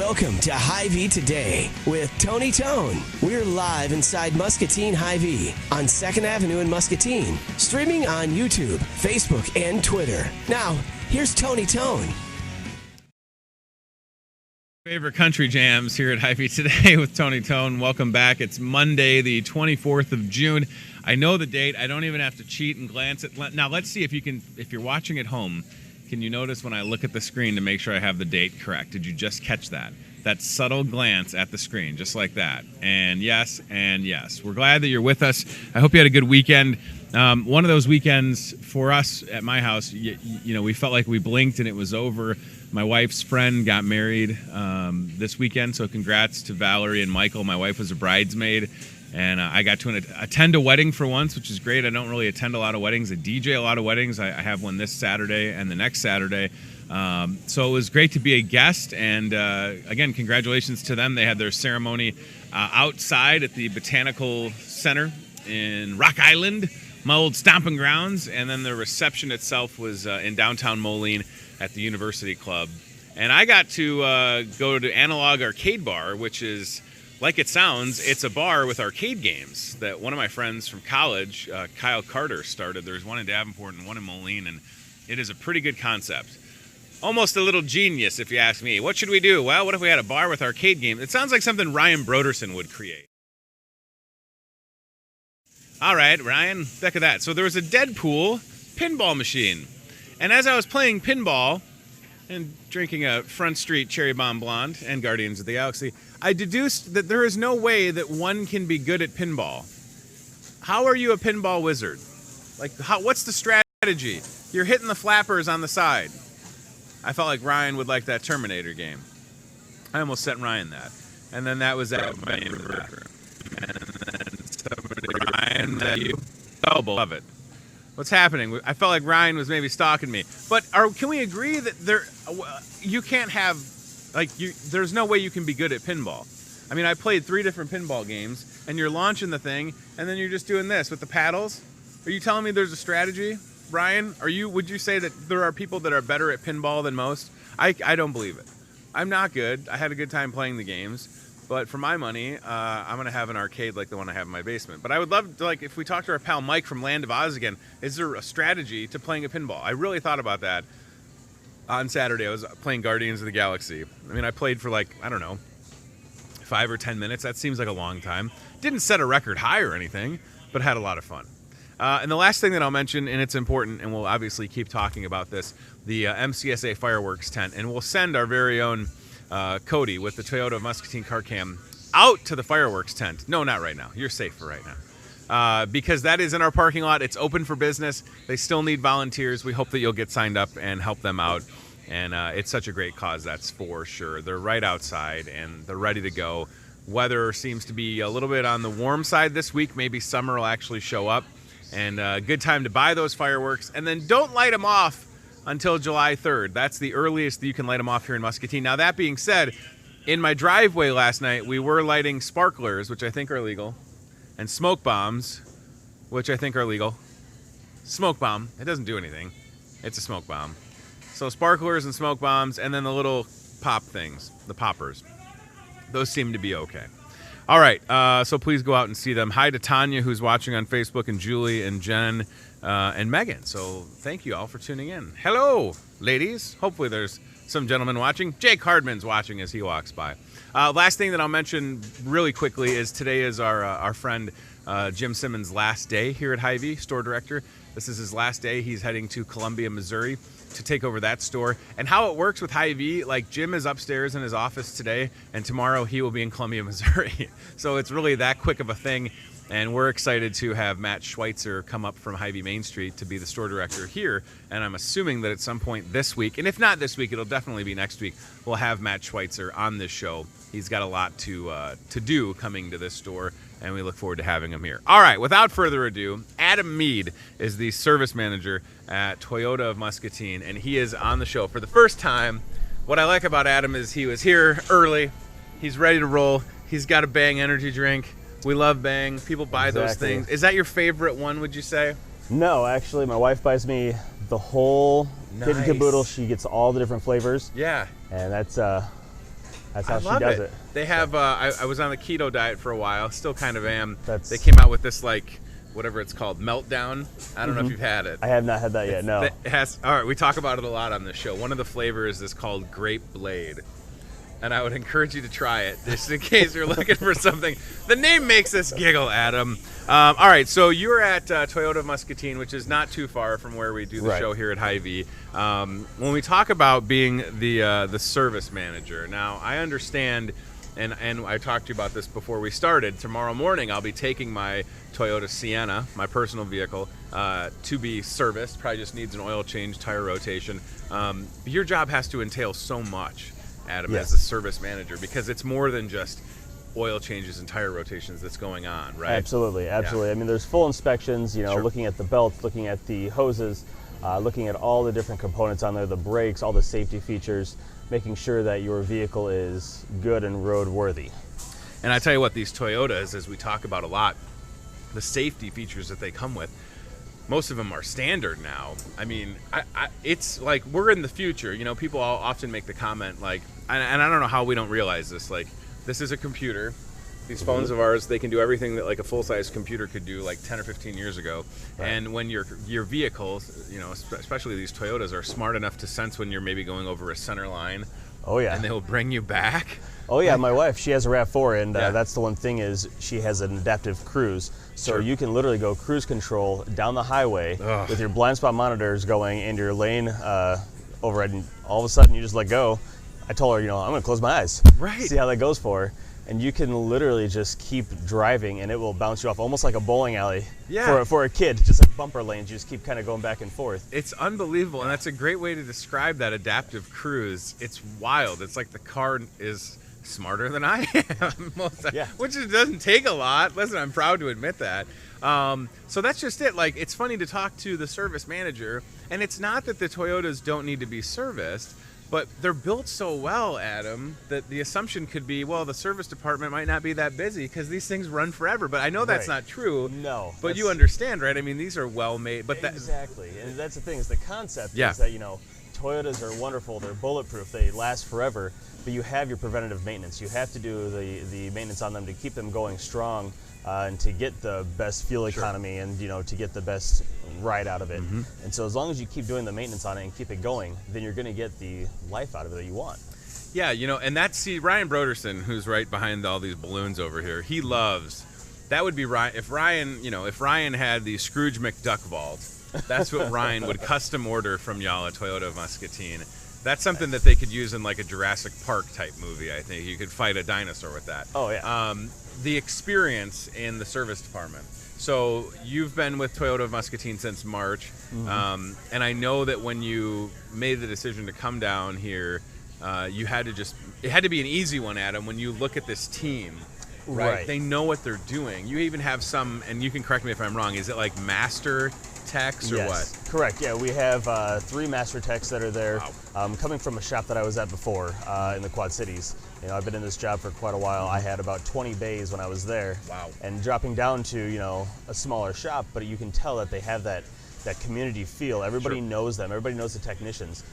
Welcome to Hy-Vee Today with Tony Tone. We're live inside Muscatine Hy-Vee on 2nd Avenue in Muscatine. Streaming on YouTube, Facebook, and Twitter. Now, here's Tony Tone. Favorite country jams here at Hy-Vee Today with Tony Tone. Welcome back. It's Monday, the 24th of June. I know the date. I don't even have to cheat and glance at. Now, let's see if you can. If you're watching at home, can you notice when I look at the screen to make sure I have the date correct? Did you just catch that? That subtle glance at the screen, just like that. And yes, and yes. We're glad that you're with us. I hope you had a good weekend. One of those weekends for us at my house, you know, we felt like we blinked and it was over. My wife's friend got married this weekend, so congrats to Valerie and Michael. My wife was a bridesmaid, and I got to attend a wedding for once, which is great. I don't really attend a lot of weddings. I DJ a lot of weddings. I have one this Saturday and the next Saturday. So it was great to be a guest, and again, congratulations to them. They had their ceremony outside at the Botanical Center in Rock Island, my old stomping grounds, and then the reception itself was in downtown Moline at the University Club. And I got to go to Analog Arcade Bar, which is, like it sounds, it's a bar with arcade games that one of my friends from college, Kyle Carter, started. There's one in Davenport and one in Moline, and it is a pretty good concept. Almost a little genius, if you ask me. What should we do? Well, what if we had a bar with arcade games? It sounds like something Ryan Broderson would create. All right, Ryan, back of that. So there was a Deadpool pinball machine. And as I was playing pinball and drinking a Front Street Cherry Bomb Blonde and Guardians of the Galaxy, I deduced that there is no way that one can be good at pinball. How are you a pinball wizard? Like, what's the strategy? You're hitting the flappers on the side. I felt like Ryan would like that Terminator game. I almost sent Ryan that. And then that was at my anniversary. And then somebody, Ryan, that you love it. What's happening? I felt like Ryan was maybe stalking me. But can we agree that you can't have, there's no way you can be good at pinball? I mean, I played 3 different pinball games, and you're launching the thing, and then you're just doing this with the paddles. Are you telling me there's a strategy, Ryan? Would you say that there are people that are better at pinball than most? I don't believe it. I'm not good. I had a good time playing the games. But for my money, I'm going to have an arcade like the one I have in my basement. But I would love to, if we talk to our pal Mike from Land of Oz again, is there a strategy to playing a pinball? I really thought about that on Saturday. I was playing Guardians of the Galaxy. I mean, I played for 5 or 10 minutes. That seems like a long time. Didn't set a record high or anything, but had a lot of fun. And the last thing that I'll mention, and it's important, and we'll obviously keep talking about this, the MCSA fireworks tent. And we'll send our very own Cody with the Toyota Muscatine car cam out to the fireworks tent. No, not right now. You're safe for right now. Because that is in our parking lot. It's open for business. They still need volunteers. We hope that you'll get signed up and help them out. And it's such a great cause, that's for sure. They're right outside, and they're ready to go. Weather seems to be a little bit on the warm side this week. Maybe summer will actually show up. And good time to buy those fireworks. And then don't light them off until July 3rd. That's the earliest that you can light them off here in Muscatine. Now, that being said, in my driveway last night, we were lighting sparklers, which I think are legal, and smoke bombs, which I think are legal. Smoke bomb, it doesn't do anything. It's a smoke bomb. So sparklers and smoke bombs, and then the little pop things, the poppers. Those seem to be okay. All right, so please go out and see them. Hi to Tanya, who's watching on Facebook, and Julie and Jen and Megan. So thank you all for tuning in. Hello, ladies. Hopefully there's some gentlemen watching. Jake Hardman's watching as he walks by. Last thing that I'll mention really quickly is today is our friend Jim Simmons' last day here at Hy-Vee, store director. This is his last day. He's heading to Columbia, Missouri to take over that store. And how it works with Hy-Vee, Jim is upstairs in his office today, and tomorrow he will be in Columbia, Missouri. So it's really that quick of a thing. And we're excited to have Matt Schweitzer come up from Hy-Vee Main Street to be the store director here. And I'm assuming that at some point this week, and if not this week, it'll definitely be next week, we'll have Matt Schweitzer on this show. He's got a lot to do coming to this store, and we look forward to having him here. All right, without further ado, Adam Mead is the service manager at Toyota of Muscatine, and he is on the show for the first time. What I like about Adam is he was here early. He's ready to roll. He's got a Bang energy drink. We love Bang. People buy those things. Is that your favorite one, would you say? No, actually, my wife buys me the whole kit and caboodle. She gets all the different flavors. Yeah. And that's That's how I she love does it. They have. I was on the keto diet for a while. Still kind of am. That's- They came out with this like whatever it's called, meltdown. I don't know if you've had it. I have not had that yet. No. It has. All right, we talk about it a lot on this show. One of the flavors is called Grape Blade, and I would encourage you to try it just in case you're looking for something. The name makes us giggle, Adam. All right, so you're at Toyota Muscatine, which is not too far from where we do the show here at Hy-Vee. When we talk about being the service manager, now I understand, and I talked to you about this before we started. Tomorrow morning, I'll be taking my Toyota Sienna, my personal vehicle, to be serviced. Probably just needs an oil change, tire rotation. But your job has to entail so much, Adam, as a service manager, because it's more than just oil changes and tire rotations that's going on, right? Absolutely. Yeah. I mean, there's full inspections, Sure. looking at the belts, looking at the hoses, looking at all the different components on there, the brakes, all the safety features, making sure that your vehicle is good and roadworthy. And I tell you what, these Toyotas, as we talk about a lot, the safety features that they come with, most of them are standard now. I mean, it's like we're in the future. People often make the comment like, and I don't know how we don't realize this, like, this is a computer. These phones of ours, they can do everything that like a full-size computer could do like 10 or 15 years ago. Right. And when your vehicles, especially these Toyotas, are smart enough to sense when you're maybe going over a center line. Oh yeah. And they will bring you back. Oh yeah, my wife, she has a RAV4, and that's the one thing is she has an adaptive cruise. So you can literally go cruise control down the highway with your blind spot monitors going and your lane override, and all of a sudden you just let go. I told her, I'm going to close my eyes. Right. See how that goes for her. And you can literally just keep driving and it will bounce you off almost like a bowling alley. Yeah. For a kid, just like bumper lanes, you just keep kind of going back and forth. It's unbelievable, and that's a great way to describe that adaptive cruise. It's wild. It's like the car is smarter than I am, which it doesn't take a lot. Listen, I'm proud to admit that. So that's just it. Like, it's funny to talk to the service manager, and it's not that the Toyotas don't need to be serviced, but they're built so well, Adam, that the assumption could be, well, the service department might not be that busy because these things run forever. But I know that's not true. No. But you understand, right? I mean, these are well made. But exactly. And that's the thing, is the concept is that, Toyotas are wonderful. They're bulletproof. They last forever. But you have your preventative maintenance. You have to do the maintenance on them to keep them going strong and to get the best fuel economy and, to get the best ride out of it. And so as long as you keep doing the maintenance on it and keep it going, then you're going to get the life out of it that you want. Yeah, and Ryan Broderson, who's right behind all these balloons over here, he loves, that would be Ryan, if Ryan had the Scrooge McDuck vault, that's what Ryan would custom order from y'all at Toyota Muscatine. That's something that they could use in like a Jurassic Park type movie, I think. You could fight a dinosaur with that. Oh, yeah. The experience in the service department. So you've been with Toyota Muscatine since March, and I know that when you made the decision to come down here, it had to be an easy one, Adam, when you look at this team. Right? They know what they're doing. You even have some, and you can correct me if I'm wrong, is it like master techs or what? Correct. Yeah, we have 3 master techs that are there. Wow. Coming from a shop that I was at before in the Quad Cities. I've been in this job for quite a while. I had about 20 bays when I was there. Wow. And dropping down to, a smaller shop, but you can tell that they have that community feel. Everybody knows them. Everybody knows the technicians.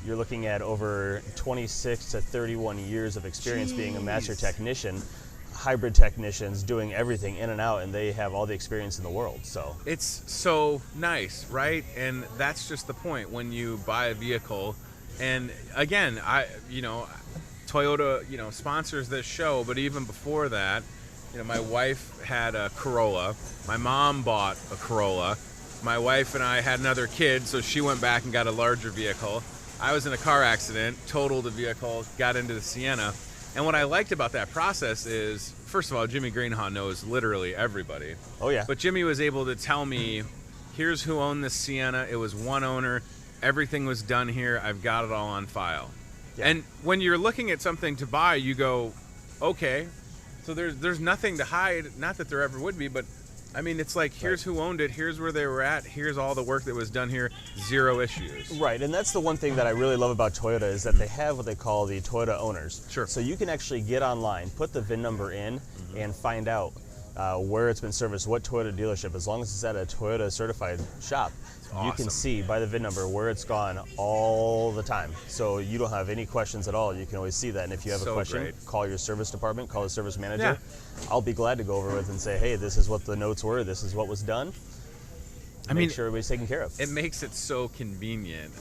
You're looking at over 26 to 31 years of experience being a master technician. Hybrid technicians doing everything in and out, and they have all the experience in the world. So it's so nice, right? And that's just the point when you buy a vehicle. And again, Toyota, sponsors this show, but even before that, my wife had a Corolla. My mom bought a Corolla. My wife and I had another kid, so she went back and got a larger vehicle. I was in a car accident, totaled the vehicle, got into the Sienna. And what I liked about that process is, first of all, Jimmy Greenhaw knows literally everybody. Oh, yeah. But Jimmy was able to tell me, here's who owned this Sienna. It was one owner. Everything was done here. I've got it all on file. Yeah. And when you're looking at something to buy, you go, okay, so there's nothing to hide. Not that there ever would be, but I mean, it's like, here's who owned it, here's where they were at, here's all the work that was done here, 0 issues. Right, and that's the one thing that I really love about Toyota is that they have what they call the Toyota owners. Sure. So you can actually get online, put the VIN number in, and find out, where it's been serviced, what Toyota dealership. As long as it's at a Toyota certified shop, awesome. You can see by the VIN number where it's gone all the time. So you don't have any questions at all. You can always see that. And if you have a question, call your service department, call the service manager. Yeah. I'll be glad to go over with and say, hey, this is what the notes were, this is what was done. Make sure everybody's taken care of. It makes it so convenient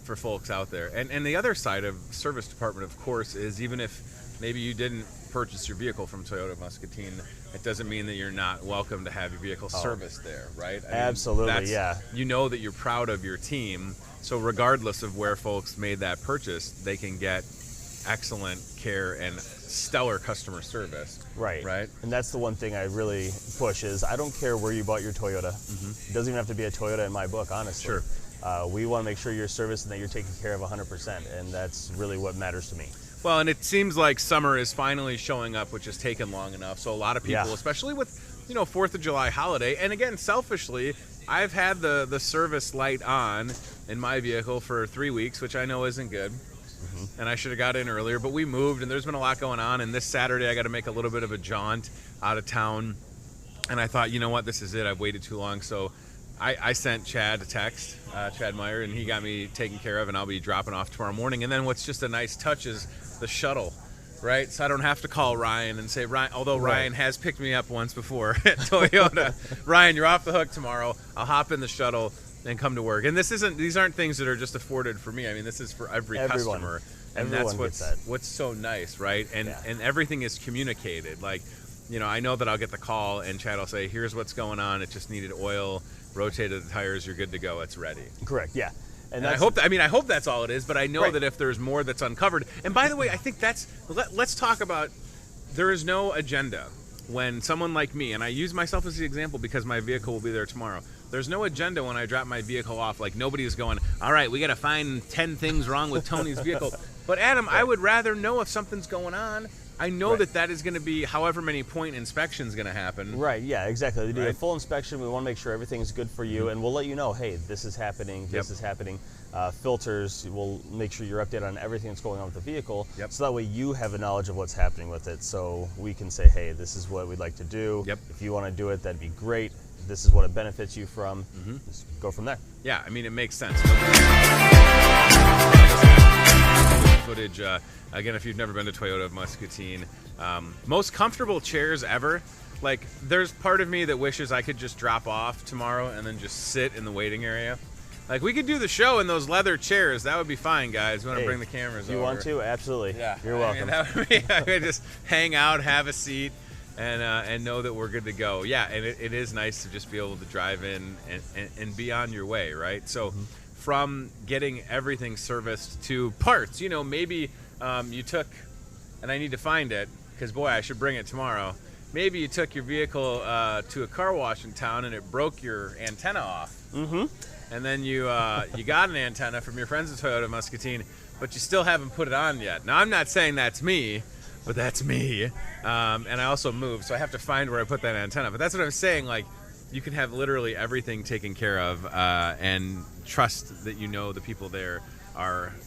for folks out there. And the other side of service department, of course, is even if maybe you didn't purchase your vehicle from Toyota Muscatine, it doesn't mean that you're not welcome to have your vehicle serviced there, right? Absolutely, yeah. You know that you're proud of your team, so regardless of where folks made that purchase, they can get excellent care and stellar customer service. Right. Right. And that's the one thing I really push is I don't care where you bought your Toyota. It doesn't even have to be a Toyota in my book, honestly. Sure. We want to make sure you're serviced and that you're taken care of 100%, and that's really what matters to me. Well, and it seems like summer is finally showing up, which has taken long enough. So a lot of people, especially with 4th of July holiday, and again, selfishly, I've had the service light on in my vehicle for 3 weeks, which I know isn't good. And I should have got in earlier, but we moved, and there's been a lot going on. And this Saturday, I got to make a little bit of a jaunt out of town. And I thought, you know what, this is it. I've waited too long. So I sent Chad a text, Chad Meyer, and he got me taken care of, and I'll be dropping off tomorrow morning. And then what's just a nice touch is the shuttle, right? So I don't have to call Ryan and say, Ryan, although Ryan has picked me up once before at Toyota. Ryan, you're off the hook tomorrow. I'll hop in the shuttle and come to work. And these aren't things that are just afforded for me. I mean, this is for everyone. Customer. And everyone that's what's so nice, right? And everything is communicated. Like, I know that I'll get the call and Chad will say, here's what's going on. It just needed oil, rotated the tires, you're good to go. It's ready. Correct, yeah. And I hope that's all it is, but I know that if there's more that's uncovered. And by the way, I think let's talk about, there is no agenda when someone like me, and I use myself as the example because my vehicle will be there tomorrow. There's no agenda when I drop my vehicle off. Like, nobody's going, all right, we got to find 10 things wrong with Tony's vehicle. But Adam, I would rather know if something's going on. I know that is going to be however many point inspection's going to happen. Right, yeah, exactly. They do a full inspection. We want to make sure everything's good for you, and we'll let you know, hey, this is happening, this is happening. Filters, we'll make sure you're updated on everything that's going on with the vehicle, so that way you have a knowledge of what's happening with it, so we can say, hey, this is what we'd like to do. If you want to do it, that'd be great. This is what it benefits you from. Just go from there. Yeah, I mean, it makes sense. Footage, again, if you've never been to Toyota of Muscatine, most comfortable chairs ever. Like, there's part of me that wishes I could just drop off tomorrow and then just sit in the waiting area. Like, we could do the show in those leather chairs. That would be fine, guys. We want to bring the cameras over. If you want to, absolutely. Yeah. You're welcome. That would be, I could just hang out, have a seat, and know that we're good to go. Yeah, and it is nice to just be able to drive in and be on your way, right? So from getting everything serviced to parts, maybe you took, and I need to find it, because, boy, I should bring it tomorrow. Maybe you took your vehicle to a car wash in town and it broke your antenna off. And then you got an antenna from your friends at Toyota Muscatine, but you still haven't put it on yet. Now, I'm not saying that's me, but that's me. And I also moved, so I have to find where I put that antenna. But that's what I'm saying. Like, you can have literally everything taken care of and trust that the people there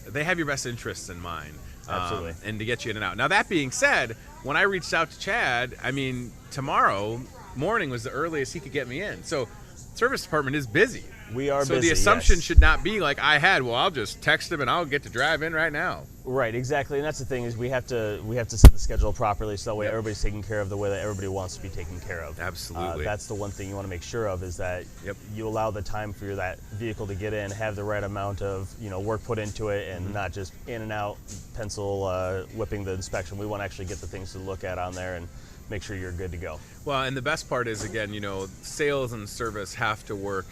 they have your best interests in mind. Absolutely. And to get you in and out. Now, that being said, when I reached out to Chad, I mean, tomorrow morning was the earliest he could get me in. So service department is busy. We are busy. So the assumption should not be like I had. Well, I'll just text him and I'll get to drive in right now. Right, exactly. And that's the thing is we have to set the schedule properly so that way everybody's taken care of the way that everybody wants to be taken care of. Absolutely. That's the one thing you want to make sure of is that you allow the time for that vehicle to get in, have the right amount of work put into it, and not just in and out, pencil whipping the inspection. We want to actually get the things to look at on there and make sure you're good to go. Well, and the best part is, again, sales and service have to work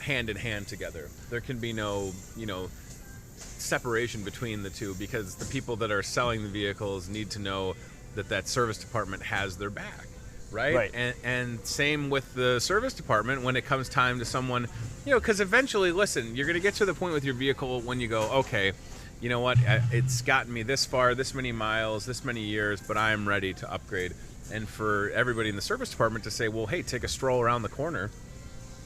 hand in hand together. There can be no, separation between the two, because the people that are selling the vehicles need to know that service department has their back, right? And same with the service department when it comes time to someone, because eventually, listen, you're going to get to the point with your vehicle when you go, okay, you know what, it's gotten me this far, this many miles, this many years, but I am ready to upgrade. And for everybody in the service department to say, well, hey, take a stroll around the corner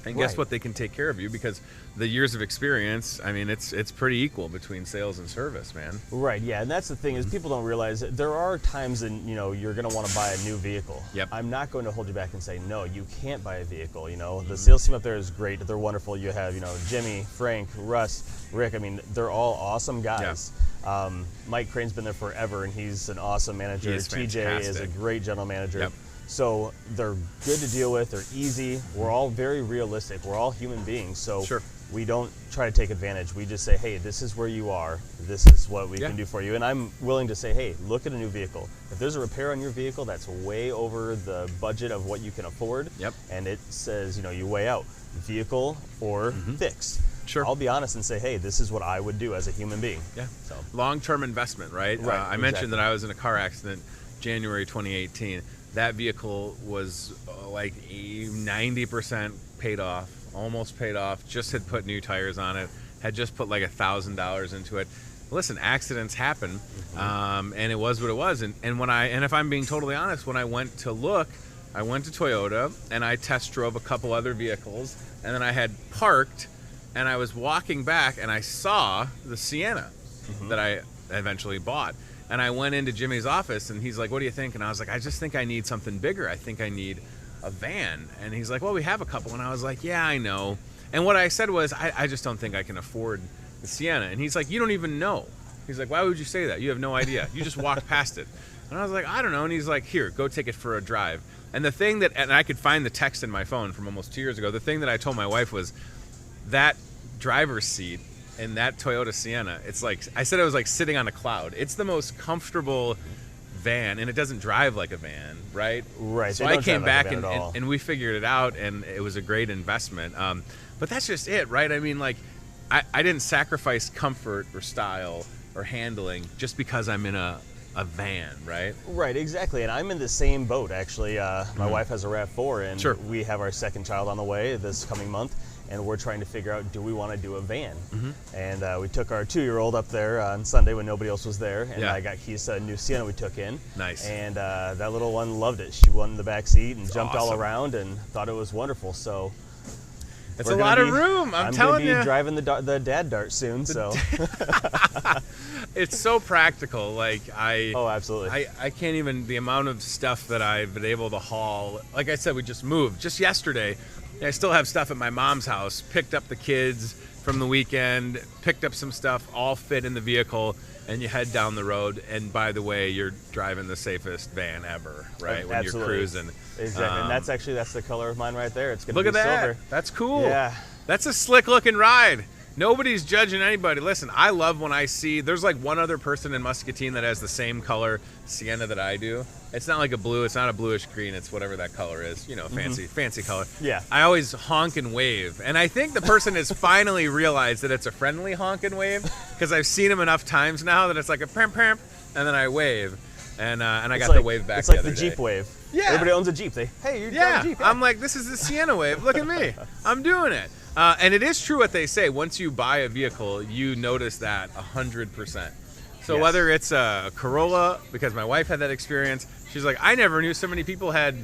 And guess what? They can take care of you because the years of experience, I mean, it's pretty equal between sales and service, man. Right, yeah, and that's the thing is people don't realize that there are times that, you're going to want to buy a new vehicle. Yep. I'm not going to hold you back and say, no, you can't buy a vehicle, The sales team up there is great. They're wonderful. You have, Jimmy, Frank, Russ, Rick. I mean, they're all awesome guys. Yeah. Mike Crane's been there forever, and he's an awesome manager. TJ is a great general manager. Yep. So they're good to deal with. They're easy. We're all very realistic. We're all human beings. So we don't try to take advantage. We just say, hey, this is where you are. This is what we can do for you. And I'm willing to say, hey, look at a new vehicle. If there's a repair on your vehicle that's way over the budget of what you can afford, and it says, you weigh out vehicle or fix. Sure. I'll be honest and say, hey, this is what I would do as a human being. Yeah. So Long-term investment, right? Right. I mentioned that I was in a car accident January 2018. That vehicle was like 90% paid off, almost paid off, just had put new tires on it, had just put like $1,000 into it. Listen, accidents happen, and it was what it was. And if I'm being totally honest, when I went to look, I went to Toyota and I test drove a couple other vehicles, and then I had parked and I was walking back and I saw the Sienna that I eventually bought. And I went into Jimmy's office, and he's like, what do you think? And I was like, I just think I need something bigger. I think I need a van. And he's like, well, we have a couple. And I was like, yeah, I know. And what I said was, I just don't think I can afford the Sienna. And he's like, you don't even know. He's like, why would you say that? You have no idea. You just walked past it. And I was like, I don't know. And he's like, here, go take it for a drive. And the thing that, and I could find the text in my phone from almost 2 years ago, the thing that I told my wife was that driver's seat in that Toyota Sienna, it's like, I said it was like sitting on a cloud. It's the most comfortable van, and it doesn't drive like a van, right? Right. So I came back and we figured it out, and it was a great investment. But that's just it, right? I mean, like, I didn't sacrifice comfort or style or handling just because I'm in a van, right? Right, exactly. And I'm in the same boat, actually. My wife has a RAV4, and we have our second child on the way this coming month. And we're trying to figure out, do we want to do a van? And we took our 2-year-old up there on Sunday when nobody else was there, and I got keys to a new Sienna we took in. Nice. And that little one loved it. She won the back seat and jumped all around and thought it was wonderful. So it's a lot of room. I'm telling you. I'm going to be driving the dad dart soon. So it's so practical. Like absolutely. I can't even, the amount of stuff that I've been able to haul. Like I said, we just moved just yesterday. I still have stuff at my mom's house, picked up the kids from the weekend, picked up some stuff, all fit in the vehicle, and you head down the road. And by the way, you're driving the safest van ever, right? When you're cruising. Exactly. And that's the color of mine right there. It's going to be look at that. silver. That's cool. Yeah. That's a slick looking ride. Nobody's judging anybody. Listen, I love when I see, there's like one other person in Muscatine that has the same color Sienna that I do. It's not like a blue, it's not a bluish green, it's whatever that color is, fancy color. Yeah. I always honk and wave. And I think the person has finally realized that it's a friendly honk and wave, because I've seen him enough times now that it's like a pamp, and then I wave. And I got the wave back It's the like other the Jeep day. wave. Yeah. Everybody owns a Jeep. Hey, you're driving a Jeep. Yeah. I'm like, this is the Sienna wave. Look at me. I'm doing it. And it is true what they say. Once you buy a vehicle, you notice that 100%. So whether it's a Corolla, because my wife had that experience, she's like, I never knew so many people had,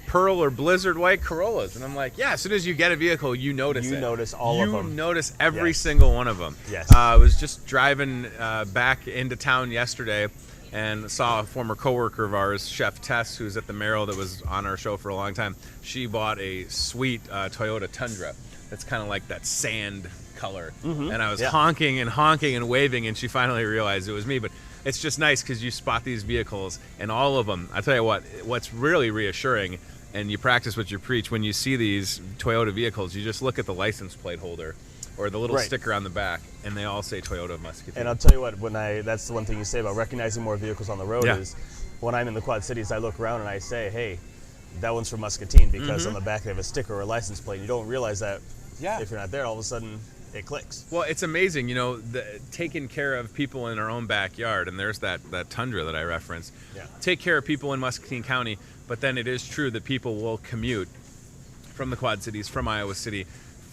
pearl or blizzard white Corollas. And I'm like, yeah, as soon as you get a vehicle, you notice it. You notice all of them. You notice every single one of them. Yes. I was just driving back into town yesterday and saw a former coworker of ours, Chef Tess, who's at the Merrill, that was on our show for a long time. She bought a sweet Toyota Tundra. That's kind of like that sand color. And I was honking and waving, and she finally realized it was me. But it's just nice because you spot these vehicles, and all of them, I tell you what's really reassuring, and you practice what you preach, when you see these Toyota vehicles, you just look at the license plate holder or the little sticker on the back, and they all say Toyota Muscatine. And I'll tell you what, that's the one thing you say about recognizing more vehicles on the road is when I'm in the Quad Cities, I look around and I say, hey, that one's from Muscatine, because on the back they have a sticker or a license plate. You don't realize that if you're not there, all of a sudden it clicks. Well, it's amazing, taking care of people in our own backyard, and there's that Tundra that I referenced. Take care of people in Muscatine County, but then it is true that people will commute from the Quad Cities, from Iowa City,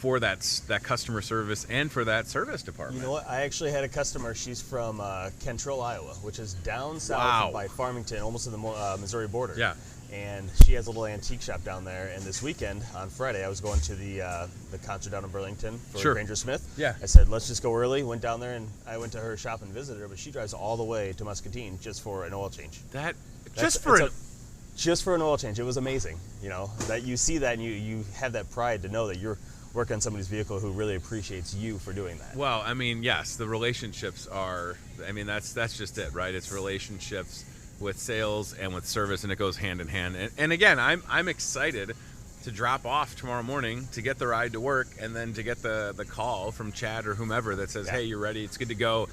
for that customer service and for that service department. You know what? I actually had a customer. She's from Cantrell, Iowa, which is down south by Farmington, almost to the Missouri border. Yeah. And she has a little antique shop down there. And this weekend, on Friday, I was going to the concert down in Burlington for Granger Smith. Yeah. I said, let's just go early. Went down there, and I went to her shop and visited her. But she drives all the way to Muscatine just for an oil change. Just for an oil change. It was amazing. You know, that you see that and you have that pride to know that you're working on somebody's vehicle who really appreciates you for doing that. Well, I mean, yes, the relationships are, I mean, that's just it, right? It's relationships with sales and with service, and it goes hand in hand. And again, I'm excited to drop off tomorrow morning to get the ride to work, and then to get the call from Chad or whomever that says, hey, you're ready, it's good to go.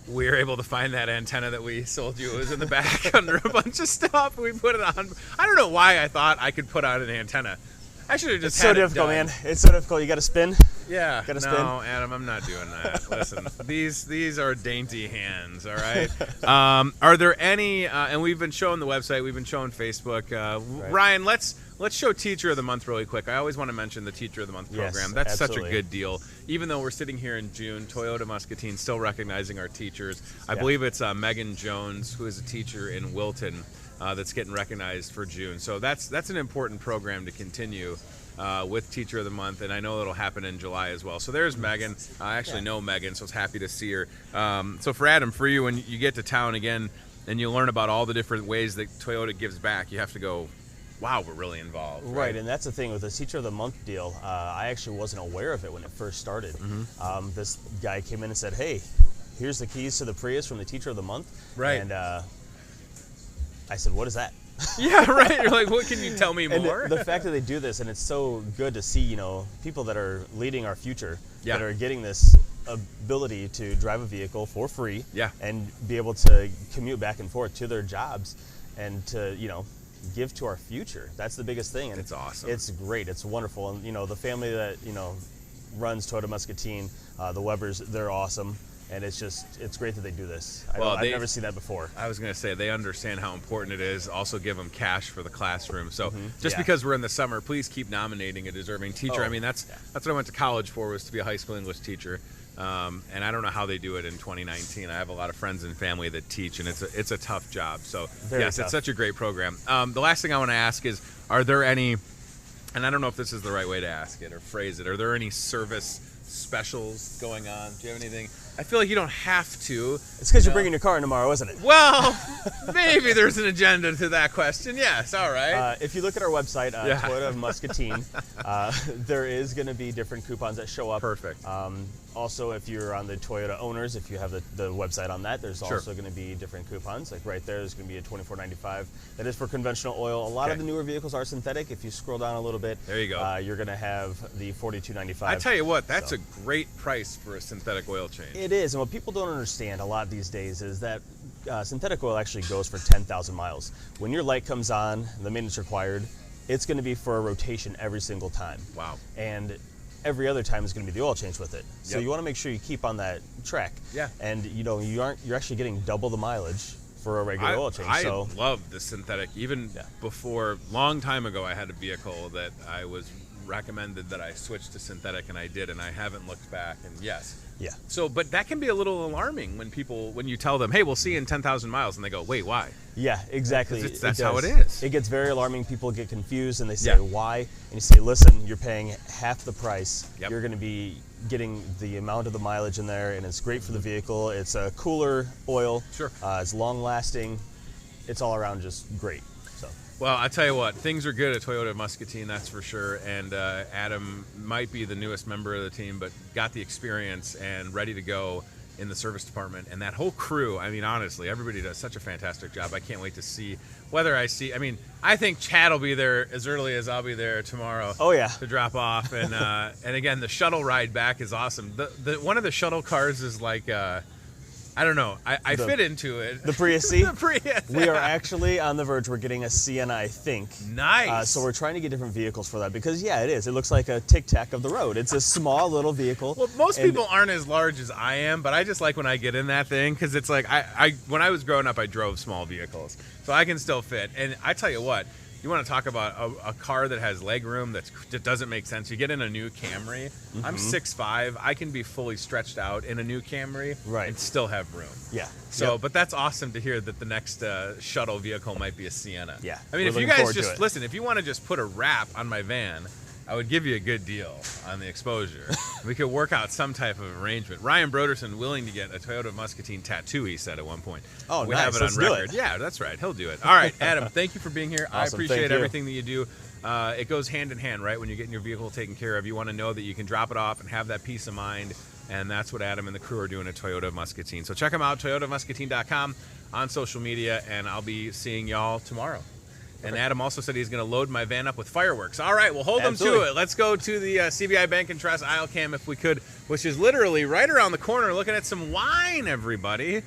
We were able to find that antenna that we sold you. It was in the back under a bunch of stuff. We put it on. I don't know why I thought I could put on an antenna. I should have just had it done. It's so difficult, man. It's so difficult. You got to spin. Yeah. Got to spin. No, Adam, I'm not doing that. Listen, these are dainty hands, all right? Are there any, and we've been showing the website, we've been showing Facebook. Right. Ryan, let's show Teacher of the Month really quick. I always want to mention the Teacher of the Month program. Yes, That's absolutely. such a good deal. Even though we're sitting here in June, Toyota Muscatine still recognizing our teachers. I believe it's Megan Jones, who is a teacher in Wilton, that's getting recognized for June. So that's an important program to continue with Teacher of the Month, and I know it'll happen in July as well. So there's Megan. I actually know Megan, so I was happy to see her. So for Adam, for you, when you get to town again and you learn about all the different ways that Toyota gives back, you have to go, wow, we're really involved. Right, and that's the thing with the Teacher of the Month deal. I actually wasn't aware of it when it first started. This guy came in and said, hey, here's the keys to the Prius from the Teacher of the Month. Right. And I said, what is that? Yeah, right. You're like, what, can you tell me more? And the fact that they do this, and it's so good to see, you know, people that are leading our future, that are getting this ability to drive a vehicle for free, and be able to commute back and forth to their jobs, and to, you know, give to our future. That's the biggest thing. And it's awesome. It's great. It's wonderful. And, you know, the family that, you know, runs Toyota Muscatine, the Webbers, they're awesome. And it's great that they do this. I've never seen that before. I was going to say, they understand how important it is. Also give them cash for the classroom. So just because we're in the summer, please keep nominating a deserving teacher. I mean, that's what I went to college for, was to be a high school English teacher. And I don't know how they do it in 2019. I have a lot of friends and family that teach, and it's a tough job. So yes, it's such a great program. The last thing I want to ask is, are there any, and I don't know if this is the right way to ask it or phrase it, are there any service specials going on? Do you have anything? I feel like you don't have to. It's because you're bringing your car in tomorrow, isn't it? Well, maybe there's an agenda to that question. Yes, all right. If you look at our website, Toyota of Muscatine, there is going to be different coupons that show up. Perfect. Also, if you're on the Toyota Owners, if you have the website on that, there's also going to be different coupons. Like right there's going to be a $24.95. That is for conventional oil. A lot of the newer vehicles are synthetic. If you scroll down a little bit, there you go. You're going to have the $42.95. I tell you what, that's a great price for a synthetic oil change. It is, and what people don't understand a lot these days is that synthetic oil actually goes for 10,000 miles. When your light comes on, the maintenance required, it's going to be for a rotation every single time. Wow. And every other time is going to be the oil change with it. So you want to make sure you keep on that track. Yeah. And you know, you're actually getting double the mileage for a regular oil change. I love the synthetic. Even before, long time ago, I had a vehicle that I was recommended that I switch to synthetic, and I did, and I haven't looked back. And yes. Yeah. So, but that can be a little alarming when you tell them, hey, we'll see you in 10,000 miles, and they go, wait, why? Yeah, exactly. That's how it is. It gets very alarming. People get confused, and they say, why? And you say, listen, you're paying half the price. You're going to be getting the amount of the mileage in there, and it's great for the vehicle. It's a cooler oil. Sure. It's long-lasting. It's all around just great. So. Well, I tell you what, things are good at Toyota Muscatine, that's for sure. And Adam might be the newest member of the team, but got the experience and ready to go in the service department. And that whole crew, I mean, honestly, everybody does such a fantastic job. I can't wait to see whether I mean, I think Chad will be there as early as I'll be there tomorrow. Oh, yeah. To drop off. And and again, the shuttle ride back is awesome. The one of the shuttle cars is like, I don't know. I fit into it. The Prius C? The Prius. We are actually on the verge. We're getting a Sienna, I think. Nice. So we're trying to get different vehicles for that because, yeah, it is. It looks like a Tic Tac of the road. It's a small little vehicle. Well, most people aren't as large as I am, but I just like when I get in that thing because it's like when I was growing up, I drove small vehicles, so I can still fit. And I tell you what, You want to talk about a car that has leg room that doesn't make sense. You get in a new Camry. Mm-hmm. I'm 6'5". I can be fully stretched out in a new Camry and still have room. Yeah. So, but that's awesome to hear that the next shuttle vehicle might be a Sienna. Yeah. I mean, if you guys just listen, if you want to just put a wrap on my van, I would give you a good deal on the exposure. We could work out some type of arrangement. Ryan Broderson willing to get a Toyota Muscatine tattoo, he said at one point. Oh, we nice. have it on record. Yeah, that's right. He'll do it. All right, Adam, thank you for being here. Awesome. I appreciate everything that you do. It goes hand in hand, right? When you're getting your vehicle taken care of, you want to know that you can drop it off and have that peace of mind. And that's what Adam and the crew are doing at Toyota Muscatine. So check them out, toyotamuscatine.com, on social media, and I'll be seeing y'all tomorrow. And Adam also said he's going to load my van up with fireworks. All right, well, hold them to it. Let's go to the CVI Bank and Trust aisle cam if we could, which is literally right around the corner, looking at some wine, everybody.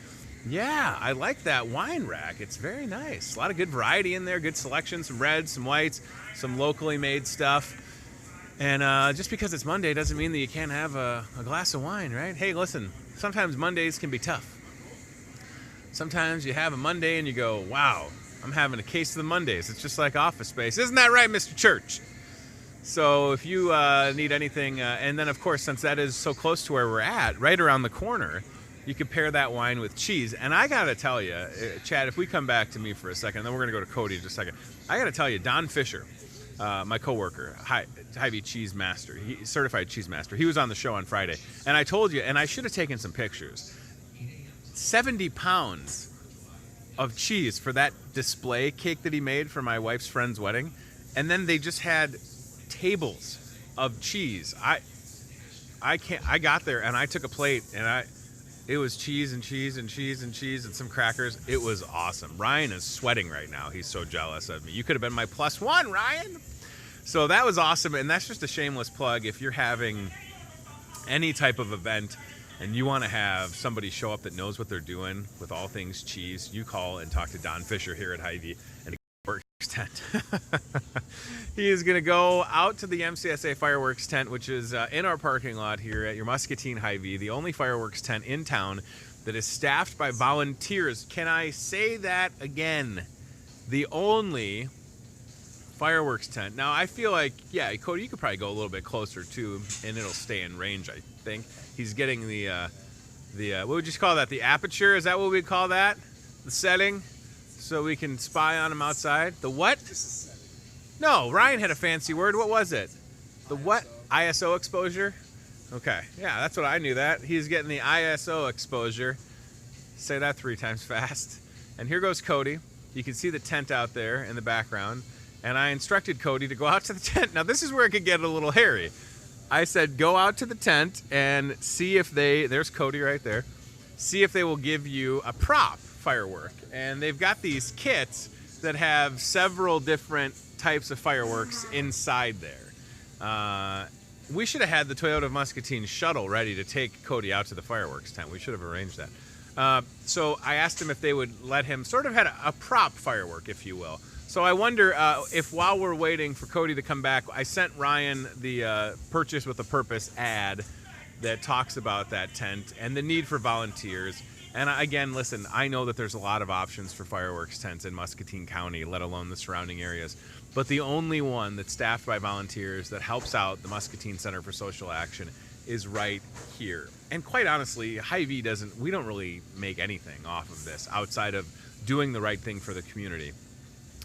Yeah, I like that wine rack. It's very nice. A lot of good variety in there, good selection, some reds, some whites, some locally made stuff. And just because it's Monday doesn't mean that you can't have a glass of wine, right? Hey, listen, sometimes Mondays can be tough. Sometimes you have a Monday and you go, wow, I'm having a case of the Mondays. It's just like Office Space. Isn't that right, Mr. Church? So if you need anything, and then, of course, since that is so close to where we're at, right around the corner, you could pair that wine with cheese. And I got to tell you, Chad, if we come back to me for a second, then we're going to go to Cody in just a second. I got to tell you, Don Fisher, my coworker, Hy-Vee cheese master, certified cheese master, he was on the show on Friday. And I told you, and I should have taken some pictures, 70 pounds of cheese for that display cake that he made for my wife's friend's wedding. And then they just had tables of cheese. I got there and I took a plate and it was cheese and cheese and cheese and cheese and some crackers. It was awesome. Ryan is sweating right now. He's so jealous of me. You could have been my +1, Ryan. So that was awesome. And that's just a shameless plug. If you're having any type of event and you want to have somebody show up that knows what they're doing with all things cheese, you call and talk to Don Fisher here at Hy-Vee and Fireworks Tent. He is going to go out to the MCSA Fireworks Tent, which is in our parking lot here at your Muscatine Hy-Vee, the only fireworks tent in town that is staffed by volunteers. Can I say that again? The only fireworks tent. Now, I feel like, yeah, Cody, you could probably go a little bit closer too, and it'll stay in range, I think. He's getting the what would you call that? The aperture? Is that what we call that? The setting? So we can spy on him outside? The what? No, Ryan had a fancy word. What was it? The what? ISO exposure? Okay. Yeah, that's what I knew that. He's getting the ISO exposure. Say that 3 times fast. And here goes Cody. You can see the tent out there in the background. And I instructed Cody to go out to the tent. Now, this is where it could get a little hairy. I said, go out to the tent and see if there's Cody right there, see if they will give you a prop firework. And they've got these kits that have several different types of fireworks inside there. We should have had the Toyota Muscatine shuttle ready to take Cody out to the fireworks tent. We should have arranged that. So I asked him if they would let him sort of had a prop firework, if you will. So I wonder if while we're waiting for Cody to come back, I sent Ryan the Purchase with a Purpose ad that talks about that tent and the need for volunteers. And again, listen, I know that there's a lot of options for fireworks tents in Muscatine County, let alone the surrounding areas. But the only one that's staffed by volunteers that helps out the Muscatine Center for Social Action is right here. And quite honestly, Hy-Vee we don't really make anything off of this outside of doing the right thing for the community.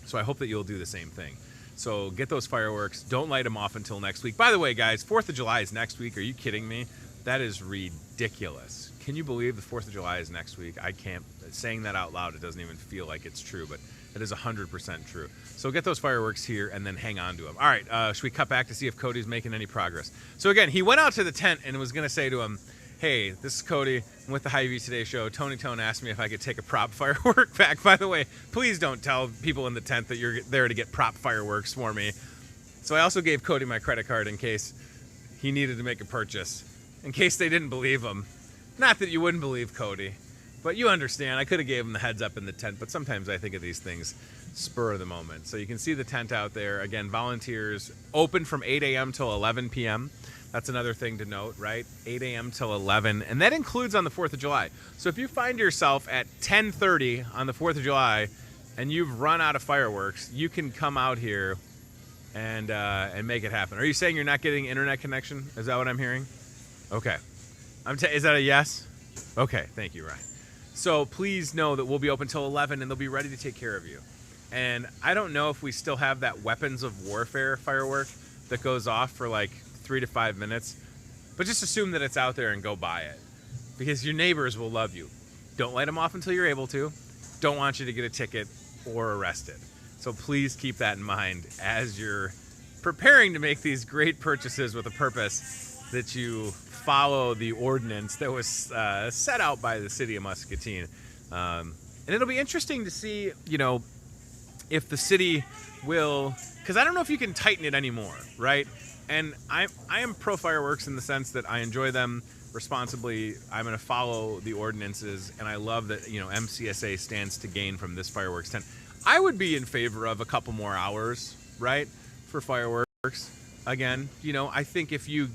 So I hope that you'll do the same thing. So get those fireworks. Don't light them off until next week. By the way, guys, 4th of July is next week. Are you kidding me? That is ridiculous. Can you believe the 4th of July is next week? I can't. Saying that out loud, it doesn't even feel like it's true, but it is 100% true. So get those fireworks here and then hang on to them. All right, should we cut back to see if Cody's making any progress? So again, he went out to the tent and was going to say to him, hey, this is Cody. I'm with the Hy-Vee Today show. Tony Tone asked me if I could take a prop firework back. By the way, please don't tell people in the tent that you're there to get prop fireworks for me. So I also gave Cody my credit card in case he needed to make a purchase, in case they didn't believe him. Not that you wouldn't believe Cody, but you understand. I could have gave him the heads up in the tent, but sometimes I think of these things spur of the moment. So you can see the tent out there. Again, volunteers open from 8 a.m. till 11 p.m. That's another thing to note, right? 8 a.m. till 11, and that includes on the 4th of July. So if you find yourself at 10:30 on the 4th of July and you've run out of fireworks, you can come out here and make it happen. Are you saying you're not getting internet connection? Is that what I'm hearing? Okay. Is that a yes? Okay, thank you, Ryan. So please know that we'll be open till 11, and they'll be ready to take care of you. And I don't know if we still have that Weapons of Warfare firework that goes off for like 3 to 5 minutes, but just assume that it's out there and go buy it, because your neighbors will love you. Don't light them off until you're able to. Don't want you to get a ticket or arrested. So please keep that in mind as you're preparing to make these great purchases with a purpose, that you follow the ordinance that was set out by the city of Muscatine. And it'll be interesting to see, if the city will, because I don't know if you can tighten it anymore, right? And I am pro fireworks in the sense that I enjoy them responsibly. I'm going to follow the ordinances, and I love that MCSA stands to gain from this fireworks tent. I would be in favor of a couple more hours, right, for fireworks. Again, I think if you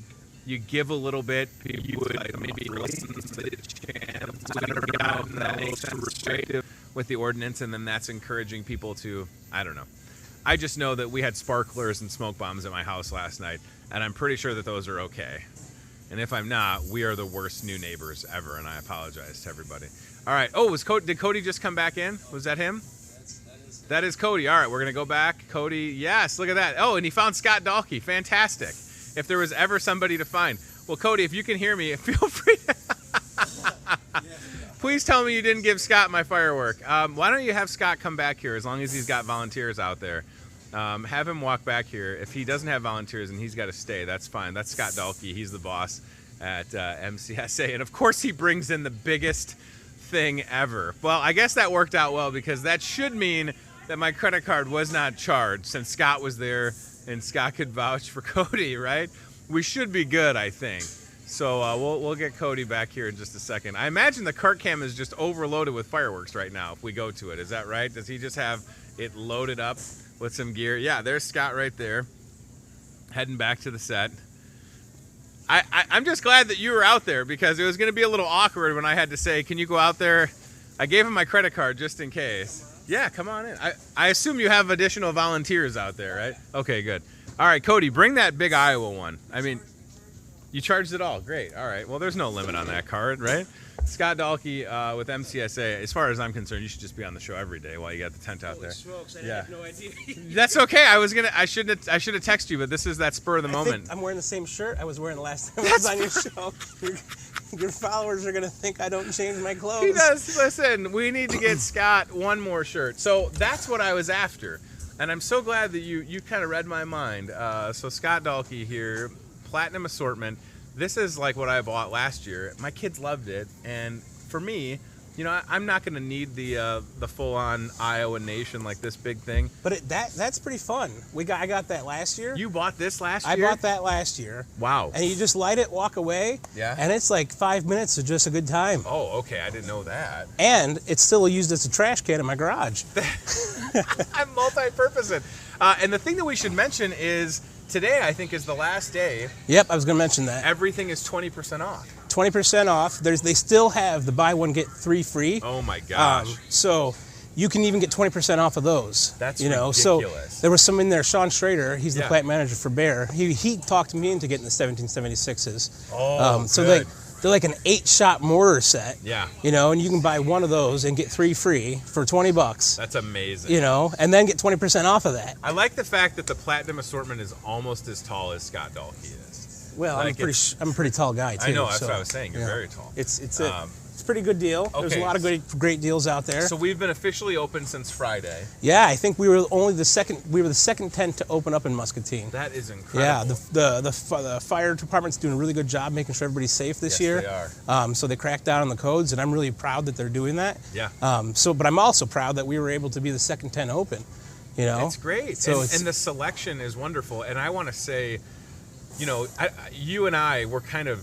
give a little bit, you would maybe listen to the chance that makes them restrictive with the ordinance, and then that's encouraging people to, I don't know. I just know that we had sparklers and smoke bombs at my house last night, and I'm pretty sure that those are okay. And if I'm not, we are the worst new neighbors ever, and I apologize to everybody. All right. Oh, did Cody just come back in? Was that him? That is Cody. All right, we're going to go back. Cody, yes, look at that. Oh, and he found Scott Dahlke. Fantastic. If there was ever somebody to find. Well, Cody, if you can hear me, feel free to... Please tell me you didn't give Scott my firework. Why don't you have Scott come back here, as long as he's got volunteers out there. Have him walk back here. If he doesn't have volunteers and he's got to stay, that's fine. That's Scott Dahlke. He's the boss at MCSA. And, of course, he brings in the biggest thing ever. Well, I guess that worked out well, because that should mean that my credit card was not charged, since Scott was there and Scott could vouch for Cody, right? We should be good, I think. So we'll get Cody back here in just a second. I imagine the cart cam is just overloaded with fireworks right now if we go to it. Is that right? Does he just have it loaded up with some gear? Yeah, there's Scott right there, heading back to the set. I'm just glad that you were out there, because it was going to be a little awkward when I had to say, can you go out there? I gave him my credit card just in case. Yeah, come on in. I assume you have additional volunteers out there, right? Okay, good. All right, Cody, bring that big Iowa one. I mean, you charged it all. Great. All right. Well, there's no limit on that card, right? Scott Dahlke with MCSA. As far as I'm concerned, you should just be on the show every day while you got the tent out there. Holy smokes, I have no idea. That's okay. I should have texted you, but this is that spur of the moment. I'm wearing the same shirt I was wearing the last time I was on your show. Your followers are going to think I don't change my clothes. He does. Listen, we need to get Scott one more shirt. So that's what I was after. And I'm so glad that you kind of read my mind. So Scott Dahlke here, Platinum Assortment. This is like what I bought last year. My kids loved it. And for me, I'm not going to need the full-on Iowa Nation, like this big thing. But that's pretty fun. I got that last year. You bought this last year? I bought that last year. Wow. And you just light it, walk away. Yeah. And it's like 5 minutes of just a good time. Oh, okay. I didn't know that. And it's still used as a trash can in my garage. I'm multi-purposing. And the thing that we should mention is today, I think, is the last day. Yep, I was going to mention that. Everything is 20% off. 20% off. They still have the buy one get 3 free. Oh my gosh! So you can even get 20% off of those. That's ridiculous. So there was some in there. Sean Schrader, he's the plant manager for Bear. He talked me into getting the 1776s. Oh, so good. they're like an 8-shot mortar set. Yeah. And you can buy one of those and get 3 free for $20. That's amazing. And then get 20% off of that. I like the fact that the Platinum Assortment is almost as tall as Scott Dahlke is. Well, I'm a pretty tall guy too. I know, that's what I was saying. You're very tall. It's a pretty good deal. Okay. There's a lot of great deals out there. So we've been officially open since Friday. Yeah, I think we were the second tent to open up in Muscatine. That is incredible. Yeah, the fire department's doing a really good job making sure everybody's safe this year. Yes, they are. So they cracked down on the codes, and I'm really proud that they're doing that. Yeah. But I'm also proud that we were able to be the second tent open. It's great. So and the selection is wonderful. And I want to say, you and I were kind of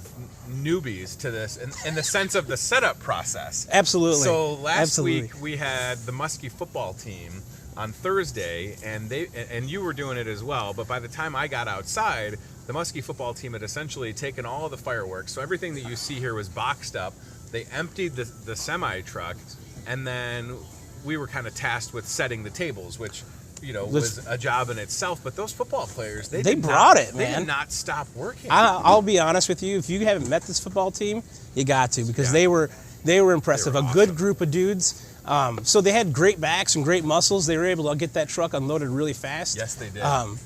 newbies to this in the sense of the setup process. Absolutely. So last week we had the Muskie football team on Thursday, and you were doing it as well. But by the time I got outside, the Muskie football team had essentially taken all of the fireworks. So everything that you see here was boxed up. They emptied the semi truck, and then we were kind of tasked with setting the tables, which was a job in itself. But those football players, they brought it, man. They did not stop working. I'll be honest with you. If you haven't met this football team, you got to, because they were impressive. They were a good group of dudes. So they had great backs and great muscles. They were able to get that truck unloaded really fast. Yes, they did.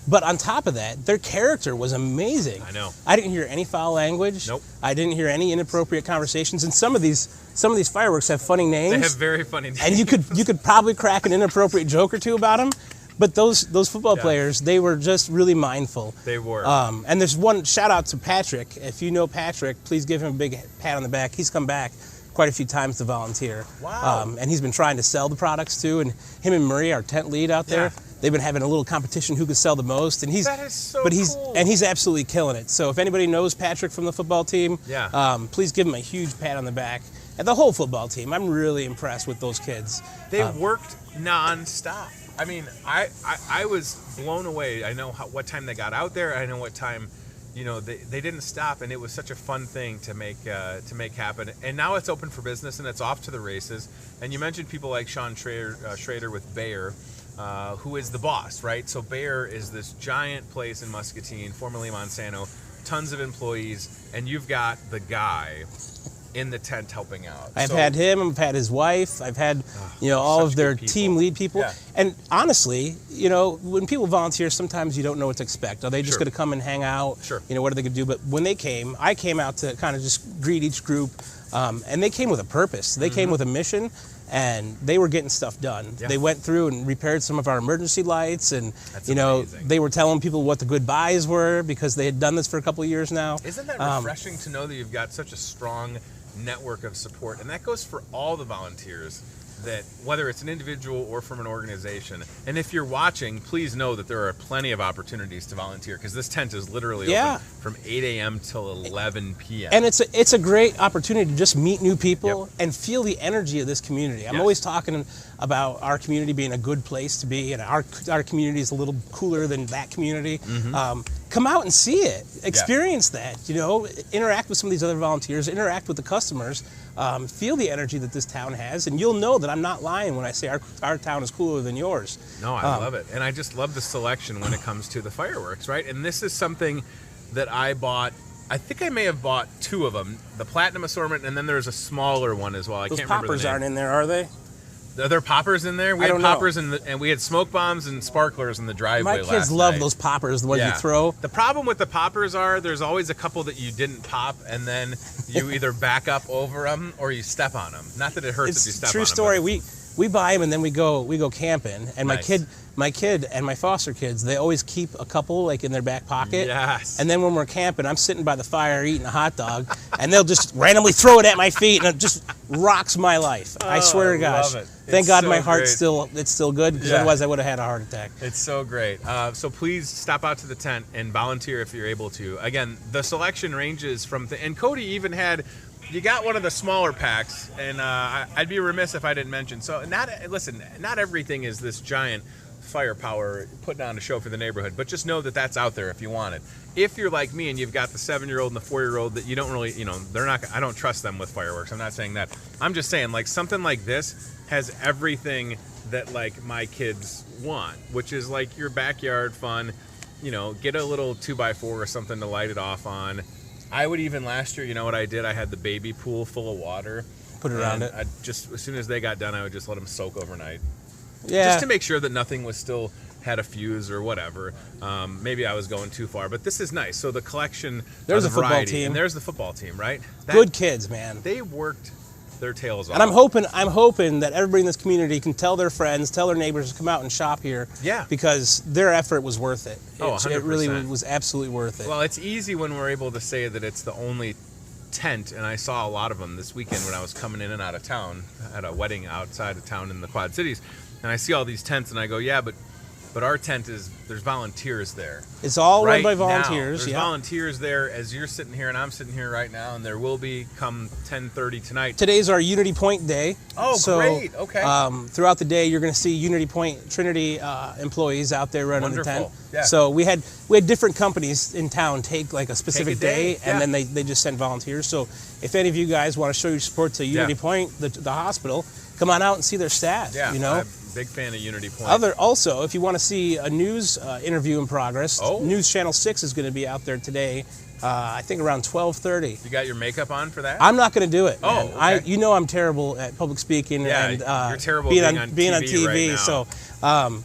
But on top of that, their character was amazing. I know. I didn't hear any foul language. Nope. I didn't hear any inappropriate conversations. And some of these fireworks have funny names. They have very funny names. And you could probably crack an inappropriate joke or two about them. But those football players, they were just really mindful. They were. And there's one shout out to Patrick. If you know Patrick, please give him a big pat on the back. He's come back quite a few times to volunteer. Wow. And he's been trying to sell the products too. And him and Marie, our tent lead out there, they've been having a little competition who could sell the most. And that is so cool. He's absolutely killing it. So if anybody knows Patrick from the football team, please give him a huge pat on the back. And the whole football team, I'm really impressed with those kids. They worked nonstop. I mean, I was blown away. I know what time they got out there. I know what time, they didn't stop, and it was such a fun thing to make happen. And now it's open for business, and it's off to the races. And you mentioned people like Sean Schrader with Bayer, who is the boss, right? So Bayer is this giant place in Muscatine, formerly Monsanto, tons of employees, and you've got the guy in the tent helping out. I've had him, I've had his wife, I've had, all of their team lead people. Yeah. And honestly, when people volunteer, sometimes you don't know what to expect. Are they just going to come and hang out? Sure. What are they going to do? But when I came out to kind of just greet each group, and they came with a purpose. They came with a mission, and they were getting stuff done. Yeah. They went through and repaired some of our emergency lights, and That's amazing. they were telling people what the goodbyes were because they had done this for a couple of years now. Isn't that refreshing to know that you've got such a strong network of support? And that goes for all the volunteers, that whether it's an individual or from an organization. And if you're watching, please know that there are plenty of opportunities to volunteer, because this tent is literally open from 8 a.m. till 11 p.m. And it's a great opportunity to just meet new people and feel the energy of this community. I'm always talking about our community being a good place to be, and our community is a little cooler than that community. Come out and see it. Experience that. Interact with some of these other volunteers. Interact with the customers. Feel the energy that this town has, and you'll know that I'm not lying when I say our town is cooler than yours. No, I love it. And I just love the selection when it comes to the fireworks, right? And this is something that I bought. I think I may have bought 2 of them, the platinum assortment, and then there's a smaller one as well. Those can't remember the poppers name. aren't in there, are they? Are there poppers in there? We had poppers and we had smoke bombs and sparklers in the driveway last night. My kids love those poppers, the ones you throw. The problem with the poppers are there's always a couple that you didn't pop, and then you either back up over them or you step on them. Not that it hurts if you step on them. It's a true story. We buy them and then we go camping, and my kid and my foster kids, they always keep a couple in their back pocket. Yes. And then when we're camping, I'm sitting by the fire eating a hot dog, and they'll just randomly throw it at my feet, and it just rocks my life. I swear to gosh. Love it. Thank God so my heart's great. still good, because otherwise I would have had a heart attack. It's so great. So please stop out to the tent and volunteer if you're able to. Again, the selection ranges from and Cody even had. You got one of the smaller packs, and I'd be remiss if I didn't mention. So, not everything is this giant firepower putting on a show for the neighborhood, but just know that that's out there if you want it. If you're like me and you've got the 7-year-old and the 4-year-old that you don't really, they're not. I don't trust them with fireworks. I'm not saying that. I'm just saying something like this has everything that my kids want, which is your backyard fun. Get a little 2x4 or something to light it off on. I would even last year, what I did? I had the baby pool full of water. Put it around it. I just, as soon as they got done, I would just let them soak overnight. Yeah. Just to make sure that nothing was still had a fuse or whatever. Maybe I was going too far, but this is nice. So the collection, there's a variety, football team, and there's the football team, right? Good kids, man. They worked their tails off. And I'm hoping that everybody in this community can tell their friends, tell their neighbors to come out and shop here. Yeah. Because their effort was worth it. Oh, 100%. It really was absolutely worth it. Well, it's easy when we're able to say that it's the only tent, and I saw a lot of them this weekend when I was coming in and out of town at a wedding outside of town in the Quad Cities, and I see all these tents, and I go, yeah, but our tent there's volunteers there. It's all run right by volunteers. There's volunteers there as you're sitting here and I'm sitting here right now, and there will be come 10:30 tonight. Today's our Unity Point day. Oh, so, great. Okay. Throughout the day, you're going to see Unity Point Trinity employees out there running Wonderful. the tent. Yeah. So we had different companies in town take a specific day, and then they just send volunteers. So if any of you guys want to show your support to Unity Point, the hospital, come on out and see their staff. Yeah, you know, I'm a big fan of Unity Point. Also, if you want to see a news interview in progress, News Channel 6 is going to be out there today. I think around 12:30. You got your makeup on for that? I'm not going to do it. Oh, man. okay. You know I'm terrible at public speaking. Yeah, and you're terrible being on TV right now. So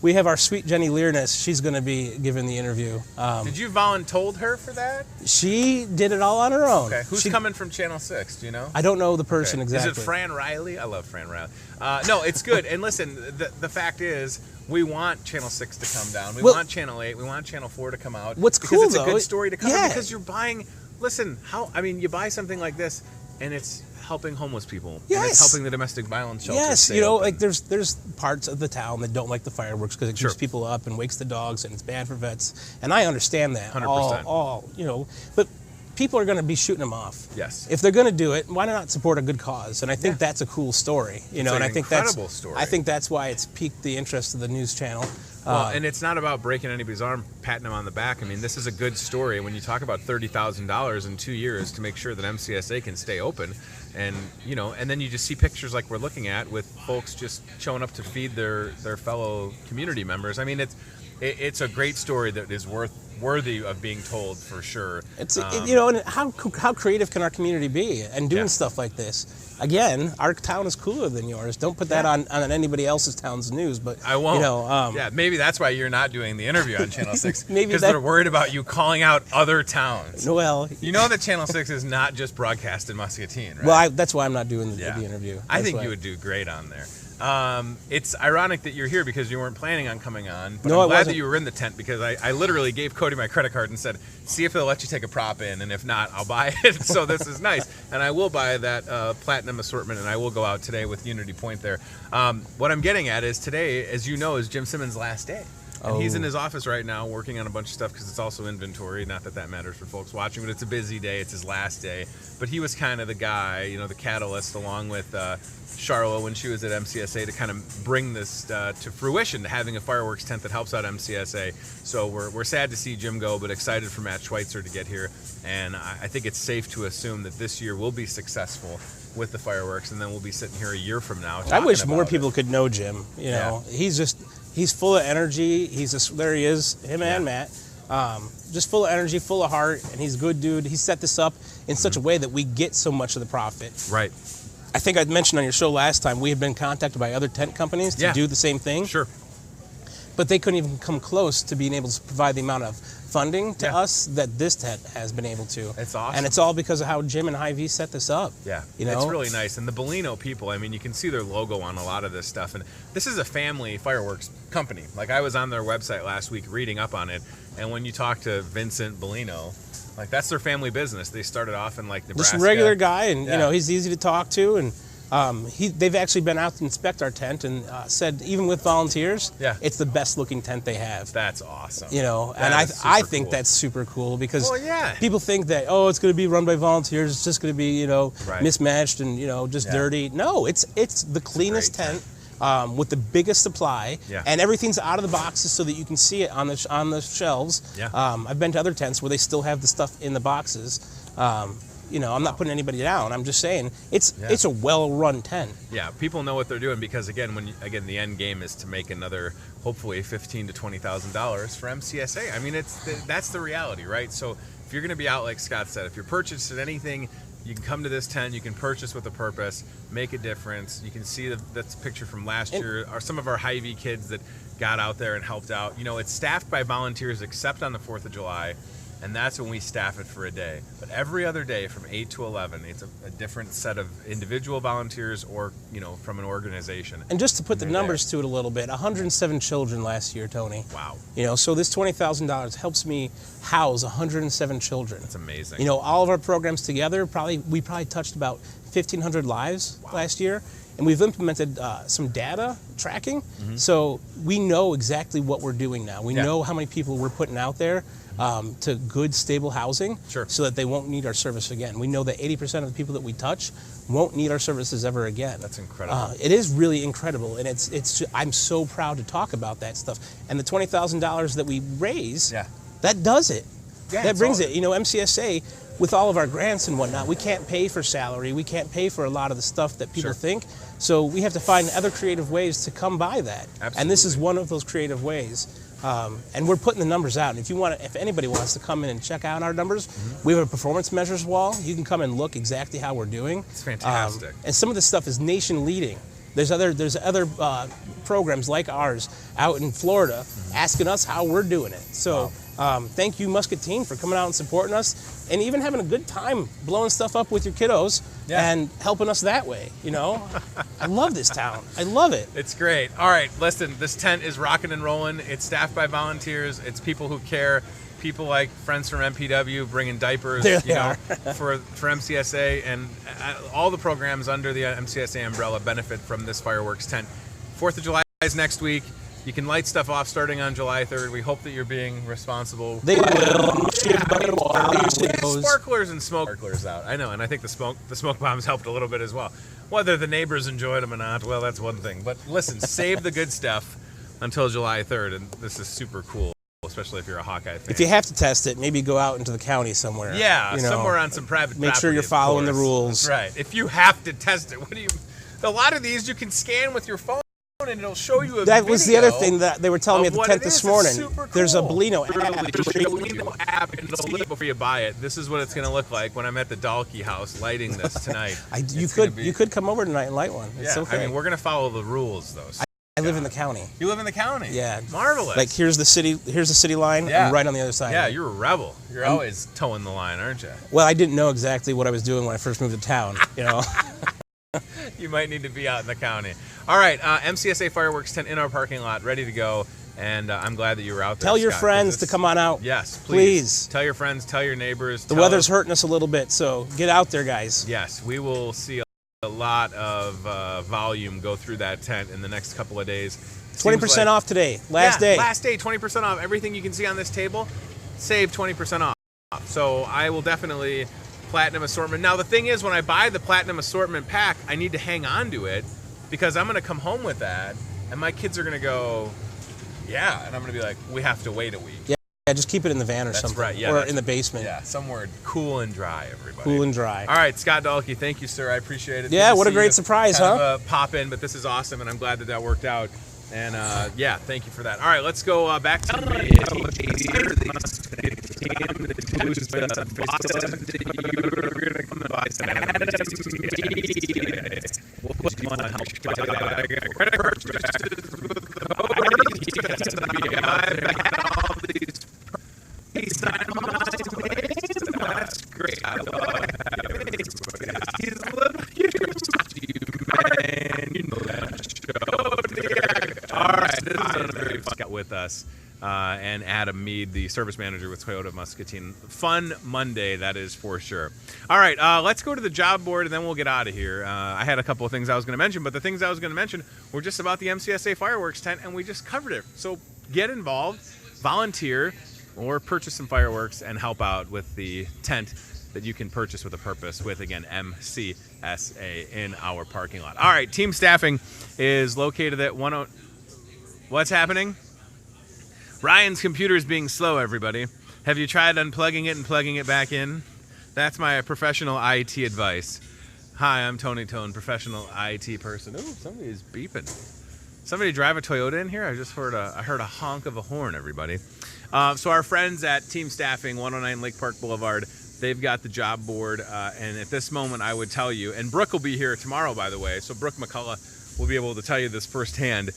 we have our sweet Jenny Learness. She's going to be giving the interview. Did you voluntold her for that? She did it all on her own. Okay. Who's coming from Channel 6? Do you know? I don't know the person exactly. Is it Fran Riley? I love Fran Riley. No, it's good. And listen, the fact is, we want Channel 6 to come down. We want Channel 8. We want Channel 4 to come out. What's cool, because it's though, a good story to cover. yeah. Because you're buying. Listen, you buy something like this, and it's helping homeless people. Yes. And it's helping the domestic violence shelters. Yes, stay you know, open. like there's parts of the town that don't like the fireworks because it keeps people up and wakes the dogs, and it's bad for vets. And I understand that. 100%. All you know, but people are going to be shooting them off. Yes. If they're going to do it, why not support a good cause? And I think that's a cool story. You know, an and I think incredible story. I think that's why it's piqued the interest of the news channel. Well, and it's not about breaking anybody's arm, patting them on the back. I mean, this is a good story. When you talk about $30,000 in 2 years to make sure that MCSA can stay open, and you know, and then you just see pictures like we're looking at with folks just showing up to feed their fellow community members. I mean, it's a great story that is worthy of being told for sure. It's you know, and how creative can our community be and doing stuff like this? Again, our town is cooler than yours. Don't put that on anybody else's town's news. But I won't. You know, maybe that's why you're not doing the interview on Channel 6. Maybe because they're worried about you calling out other towns. Well, you know that Channel 6 is not just broadcast in Muscatine, right? Well, that's why I'm not doing the interview. I think you would do great on there. It's ironic that you're here because you weren't planning on coming on. But I'm glad that you were in the tent because I literally gave Cody my credit card and said, see if they'll let you take a prop in, and if not, I'll buy it. So this is nice. And I will buy that platinum assortment, and I will go out today with Unity Point there. What I'm getting at is today, as you know, is Jim Simmons' last day. And he's in his office right now working on a bunch of stuff because it's also inventory. Not that matters for folks watching, but it's a busy day. It's his last day. But he was kind of the guy, you know, the catalyst along with Charlotte when she was at MCSA to kind of bring this to fruition, to having a fireworks tent that helps out MCSA. So we're sad to see Jim go, but excited for Matt Schweitzer to get here. And I think it's safe to assume that this year will be successful with the fireworks, and then we'll be sitting here a year from now. I wish more people could know Jim. You know, he's full of energy. There he is, him and Matt. Just full of energy, full of heart, and he's a good dude. He set this up in such a way that we get so much of the profit. Right. I think I mentioned on your show last time, we have been contacted by other tent companies to do the same thing. Sure. But they couldn't even come close to being able to provide the amount of funding to us that this tent has been able to. It's awesome. And it's all because of how Jim and Hy-Vee set this up. Yeah, you know? It's really nice. And the Bellino people, I mean, you can see their logo on a lot of this stuff. And this is a family fireworks company. Like, I was on their website last week reading up on it. And when you talk to Vincent Bellino, like, that's their family business. They started off in, like, Nebraska. Just a regular guy, and, you know, he's easy to talk to. And they've actually been out to inspect our tent and said, even with volunteers, it's the best looking tent they have. That's awesome. You know, and I think that's super cool because people think that, it's going to be run by volunteers. It's just going to be, you know, mismatched and, you know, just dirty. No, it's the cleanest tent. With the biggest supply, and everything's out of the boxes so that you can see it on the shelves. I've been to other tents where they still have the stuff in the boxes. You know, I'm not putting anybody down. I'm just saying it's a well-run tent. Yeah, people know what they're doing because again, the end game is to make another, hopefully, $15,000 to $20,000 for MCSA. I mean, that's the reality, right? So if you're going to be out, like Scott said, if you're purchasing anything, you can come to this tent. You can purchase with a purpose, make a difference. You can see that's a picture from last year. Or some of our Hy-Vee kids that got out there and helped out. You know, it's staffed by volunteers except on the 4th of July. And that's when we staff it for a day. But every other day from 8 to 11, it's a different set of individual volunteers or, you know, from an organization. And just to put the numbers to it a little bit, 107 children last year, Tony. Wow. You know, so this $20,000 helps me house 107 children. That's amazing. You know, all of our programs together, we probably touched about 1,500 lives last year. And we've implemented some data tracking. So we know exactly what we're doing now. We know how many people we're putting out there to good, stable housing so that they won't need our service again. We know that 80% of the people that we touch won't need our services ever again. That's incredible. It is really incredible, and it's just, I'm so proud to talk about that stuff. And the $20,000 that we raise, that does it. That brings it. You know, MCSA, with all of our grants and whatnot, we can't pay for salary. We can't pay for a lot of the stuff that people think. So we have to find other creative ways to come by that. Absolutely. And this is one of those creative ways. And we're putting the numbers out. And if anybody wants to come in and check out our numbers, we have a performance measures wall. You can come and look exactly how we're doing. It's fantastic. And some of this stuff is nation leading. There's other programs like ours out in Florida asking us how we're doing it. So thank you, Muscatine, for coming out and supporting us, and even having a good time blowing stuff up with your kiddos and helping us that way. You know, I love this town. I love it. It's great. All right, listen, this tent is rocking and rolling. It's staffed by volunteers. It's people who care. People like friends from MPW bringing diapers, for MCSA, and all the programs under the MCSA umbrella benefit from this fireworks tent. 4th of July is next week. You can light stuff off starting on July 3rd. We hope that you're being responsible. They will. Sparklers and sparklers out. I know, and I think the smoke bombs helped a little bit as well. Whether the neighbors enjoyed them or not, well, that's one thing. But listen, save the good stuff until July 3rd, and this is super cool, especially if you're a Hawkeye fan. If you have to test it, maybe go out into the county somewhere. Yeah, somewhere on some private property. Make sure you're following the rules. That's right. If you have to test it, a lot of these you can scan with your phone and it'll show you a That was the other thing that they were telling me at the tent this morning. Cool. There's a Bolino app, and it'll leave before you buy it. This is what it's going to look like when I'm at the Dalkey house lighting this tonight. You could come over tonight and light one. It's okay. I mean, we're going to follow the rules, though. So I live in the county. You live in the county? Yeah. Marvelous. Like, here's the city line. I'm right on the other side. Yeah, you're a rebel. You're always towing the line, aren't you? Well, I didn't know exactly what I was doing when I first moved to town, You might need to be out in the county. All right, MCSA fireworks tent in our parking lot, ready to go. And I'm glad that you were out there. Tell your friends to come on out. Yes, please. Tell your friends, tell your neighbors. The weather's hurting us a little bit, so get out there, guys. Yes, we will see a lot of volume go through that tent in the next couple of days. 20% off today, last day. Last day, 20% off. Everything you can see on this table, save 20% off. So I will definitely platinum assortment. Now the thing is, when I buy the platinum assortment pack, I need to hang on to it because I'm going to come home with that, and my kids are going to go, yeah, and I'm going to be like, we have to wait a week. Yeah, just keep it in the van or something. Right, yeah. Or in the basement. Yeah, somewhere cool and dry, everybody. Cool and dry. All right, Scott Dalkey, thank you, sir. I appreciate it. Yeah, what a great surprise, huh? Pop in, but this is awesome, and I'm glad that worked out. And yeah, thank you for that. All right, let's go back to That's great. I love it. All right, this is a very fun with us. And Adam Mead, the service manager with Toyota Muscatine. Fun Monday, that is for sure. All right, let's go to the job board, and then we'll get out of here. I had a couple of things I was going to mention, but the things I was going to mention were just about the MCSA fireworks tent, and we just covered it. So get involved, volunteer, or purchase some fireworks and help out with the tent that you can purchase with a purpose with, again, MCSA in our parking lot. All right, team staffing is located at 10... What's happening? Ryan's computer is being slow, everybody. Have you tried unplugging it and plugging it back in? That's my professional IT advice. Hi, I'm Tony Tone, professional IT person. Ooh, somebody is beeping. Somebody drive a Toyota in here? I just heard a honk of a horn, everybody. So our friends at Team Staffing, 109 Lake Park Boulevard, they've got the job board. And at this moment, I would tell you, and Brooke will be here tomorrow, by the way, so Brooke McCullough will be able to tell you this firsthand,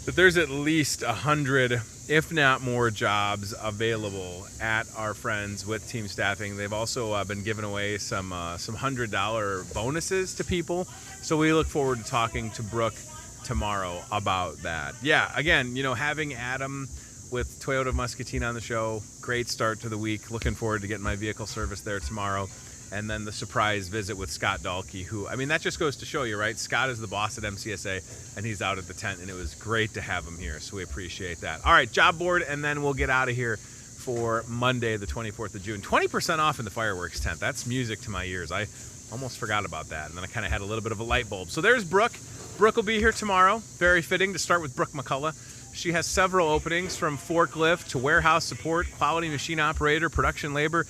that there's at least 100, if not more, jobs available at our friends with Team Staffing. They've also been giving away some $100 bonuses to people. So we look forward to talking to Brooke tomorrow about that. Yeah, again, having Adam with Toyota Muscatine on the show, great start to the week. Looking forward to getting my vehicle serviced there tomorrow. And then the surprise visit with Scott Dalkey, who, I mean, that just goes to show you, right? Scott is the boss at MCSA, and he's out at the tent, and it was great to have him here, so we appreciate that. All right, job board, and then we'll get out of here for Monday, the 24th of June. 20% off in the fireworks tent. That's music to my ears. I almost forgot about that, and then I kind of had a little bit of a light bulb. So there's Brooke. Brooke will be here tomorrow. Very fitting to start with Brooke McCullough. She has several openings from forklift to warehouse support, quality machine operator, production labor,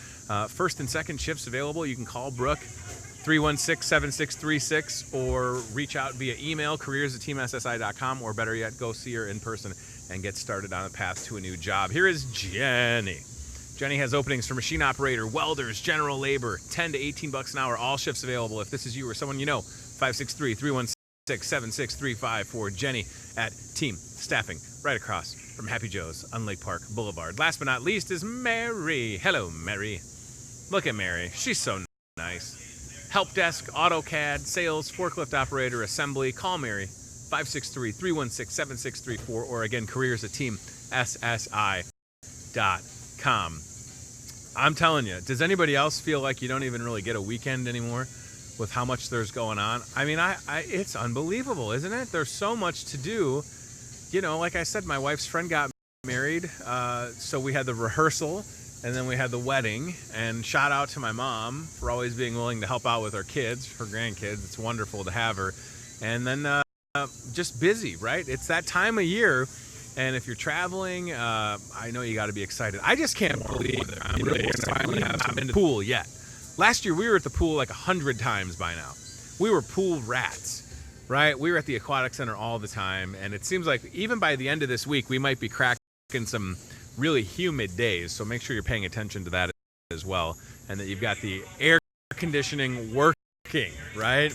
first and second shifts available. You can call Brooke 316-7636 or reach out via email, careers@teamssi.com, or better yet, go see her in person and get started on a path to a new job. Here is Jenny. Jenny has openings for machine operator, welders, general labor, 10 to 18 bucks an hour, all shifts available. If this is you or someone you know, 563-316-7635 for Jenny at Team Staffing, right across from Happy Joe's on Lake Park Boulevard. Last but not least is Mary. Hello, Mary. Look at Mary. She's so nice. Help desk, AutoCAD, sales, forklift operator, assembly. Call Mary, 563-316-7634, or again, careers@teamssi.com. I'm telling you, does anybody else feel like you don't even really get a weekend anymore with how much there's going on? I mean, it's unbelievable, isn't it? There's so much to do. You know, like I said, my wife's friend got married, so we had the rehearsal, and then we had the wedding. And shout out to my mom for always being willing to help out with her kids, her grandkids. It's wonderful to have her. And then just busy, right? It's that time of year. And if you're traveling, I know you got to be excited. I just can't believe that I'm really finally haven't been to the pool yet. Last year, we were at the pool like 100 times by now. We were pool rats, right? We were at the aquatic center all the time. And it seems like even by the end of this week, we might be cracking some really humid days. So make sure you're paying attention to that as well. And that you've got the air conditioning working, right?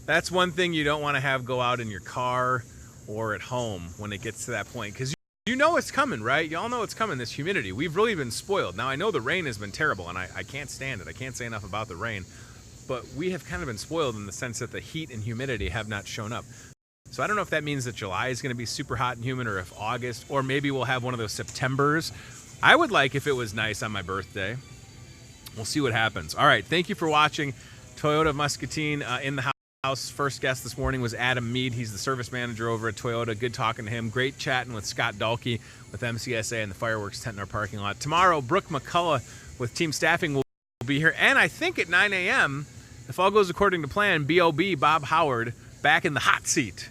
That's one thing you don't want to have go out in your car or at home when it gets to that point, because you know it's coming, right? You all know it's coming, this humidity. We've really been spoiled. Now, I know the rain has been terrible, and I can't stand it. I can't say enough about the rain, but we have kind of been spoiled in the sense that the heat and humidity have not shown up. So I don't know if that means that July is going to be super hot and humid, or if August, or maybe we'll have one of those Septembers. I would like if it was nice on my birthday. We'll see what happens. All right, thank you for watching. Toyota of Muscatine in the house. First guest this morning was Adam Mead. He's the service manager over at Toyota. Good talking to him. Great chatting with Scott Dahlke with MCSA and the fireworks tent in our parking lot. Tomorrow, Brooke McCullough with Team Staffing will be here. And I think at 9 a.m., if all goes according to plan, B.O.B. Bob Howard back in the hot seat.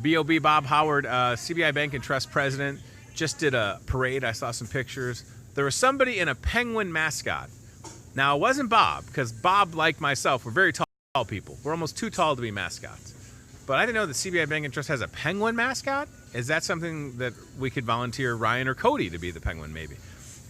B.O.B. Bob Howard, CBI Bank and Trust president, just did a parade. I saw some pictures. There was somebody in a penguin mascot. Now, it wasn't Bob, because Bob, like myself, we're very tall people. We're almost too tall to be mascots. But I didn't know that CBI Bank and Trust has a penguin mascot. Is that something that we could volunteer Ryan or Cody to be the penguin, maybe?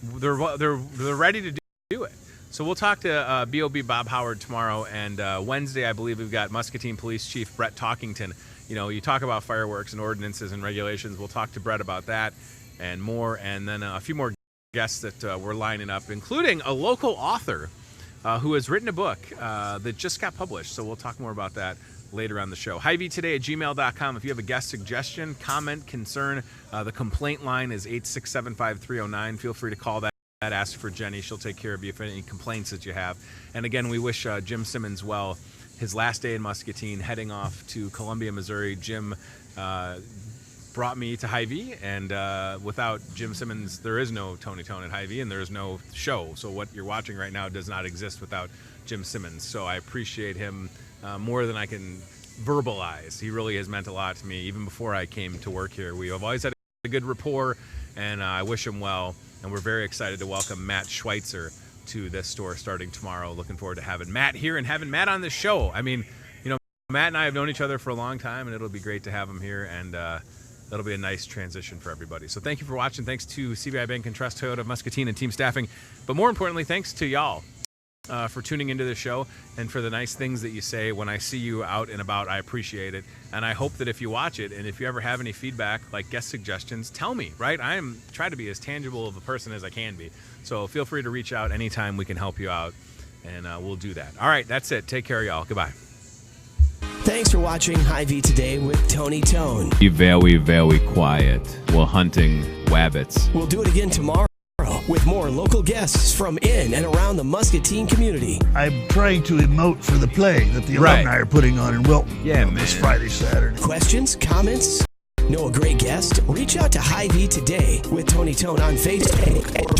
They're ready to do it. So we'll talk to B.O.B. Bob Howard tomorrow. And Wednesday, I believe we've got Muscatine Police Chief Brett Talkington. You know, you talk about fireworks and ordinances and regulations. We'll talk to Brett about that and more. And then a few more guests that we're lining up, including a local author who has written a book that just got published. So we'll talk more about that later on the show. Hy-Vee today at gmail.com. If you have a guest suggestion, comment, concern, the complaint line is 867-5309. Feel free to call that. Ask for Jenny. She'll take care of you for any complaints that you have. And again, we wish Jim Simmons well. His last day in Muscatine, heading off to Columbia, Missouri. Jim brought me to Hy-Vee, and without Jim Simmons, there is no Tony Tone at Hy-Vee, and there is no show. So what you're watching right now does not exist without Jim Simmons. So I appreciate him more than I can verbalize. He really has meant a lot to me, even before I came to work here. We have always had a good rapport, and I wish him well. And we're very excited to welcome Matt Schweitzer to this store starting tomorrow. Looking forward to having Matt here and having Matt on the show. I mean, you know, Matt and I have known each other for a long time, and it'll be great to have him here. And that'll be a nice transition for everybody. So thank you for watching. Thanks to CBI Bank and Trust, Toyota of Muscatine, and Team Staffing. But more importantly, thanks to y'all for tuning into the show and for the nice things that you say when I see you out and about. I appreciate it. And I hope that if you watch it and if you ever have any feedback, like guest suggestions, tell me, right? I am trying to be as tangible of a person as I can be. So feel free to reach out anytime we can help you out, and we'll do that. All right, that's it. Take care, y'all. Goodbye. Thanks for watching Hy-Vee Today with Tony Tone. Be very, very quiet. We're hunting wabbits. We'll do it again tomorrow with more local guests from in and around the Muscatine community. I'm trying to emote for the play that the alumni are putting on in Wilton this Friday, Saturday. Questions, comments? Know a great guest? Reach out to Hy-Vee Today with Tony Tone on Facebook or